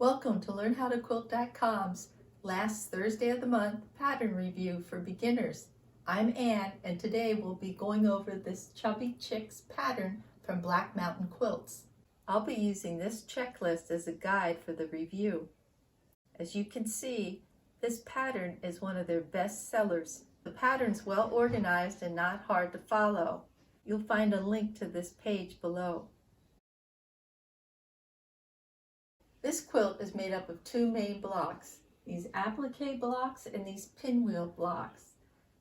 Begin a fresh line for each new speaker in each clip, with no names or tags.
Welcome to LearnHowToQuilt.com's last Thursday of the month pattern review for beginners. I'm Ann, and today we'll be going over this Chubby Chicks pattern from Black Mountain Quilts. I'll be using this checklist as a guide for the review. As you can see, this pattern is one of their best sellers. The pattern's well organized and not hard to follow. You'll find a link to this page below. This quilt is made up of two main blocks, these applique blocks and these pinwheel blocks.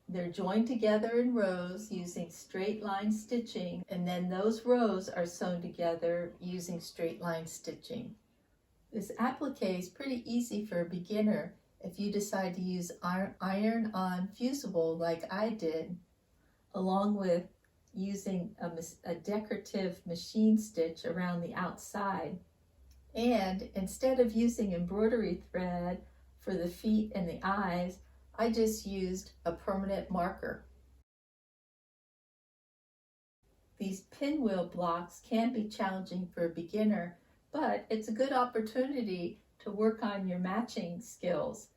They're joined together in rows using straight line stitching, and then those rows are sewn together using straight line stitching. This applique is pretty easy for a beginner if you decide to use iron-on fusible like I did, along with using a decorative machine stitch around the outside. And instead of using embroidery thread for the feet and the eyes, I just used a permanent marker. These pinwheel blocks can be challenging for a beginner, but it's a good opportunity to work on your matching skills.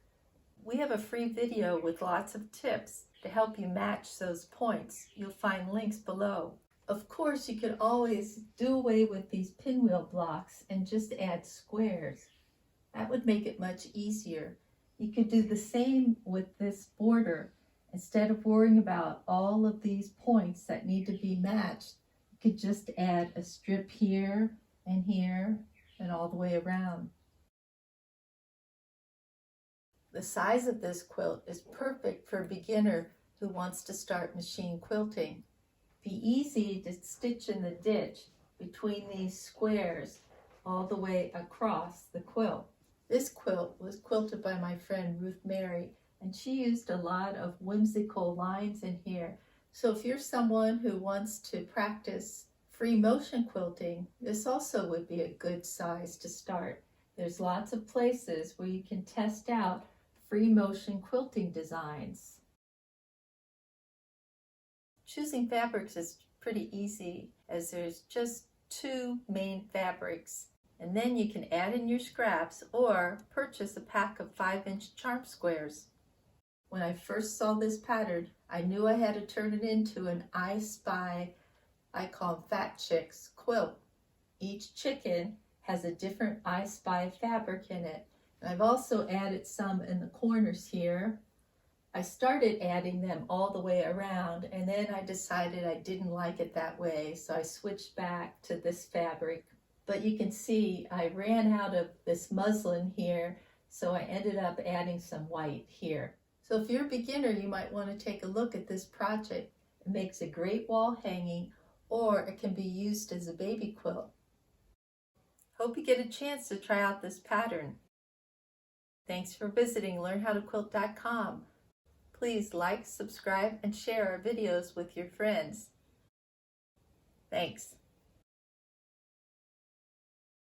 We have a free video with lots of tips to help you match those points. You'll find links below. Of course, you could always do away with these pinwheel blocks and just add squares. That would make it much easier. You could do the same with this border. Instead of worrying about all of these points that need to be matched, you could just add a strip here and all the way around. The size of this quilt is perfect for a beginner who wants to start machine quilting. Be easy to stitch in the ditch between these squares all the way across the quilt. This quilt was quilted by my friend Ruthmary, and she used a lot of whimsical lines in here. So if you're someone who wants to practice free motion quilting, this also would be a good size to start. There's lots of places where you can test out free motion quilting designs. Choosing fabrics is pretty easy, as there's just two main fabrics, and then you can add in your scraps or purchase a pack of 5-inch charm squares. When I first saw this pattern, I knew I had to turn it into an I Spy, I call them Fat Chicks quilt. Each chicken has a different I Spy fabric in it. And I've also added some in the corners here. I started adding them all the way around, and then I decided I didn't like it that way, so I switched back to this fabric. But you can see I ran out of this muslin here, so I ended up adding some white here. So if you're a beginner, you might want to take a look at this project. It makes a great wall hanging, or it can be used as a baby quilt. Hope you get a chance to try out this pattern. Thanks for visiting LearnHowToQuilt.com. Please like, subscribe, and share our videos with your friends. Thanks.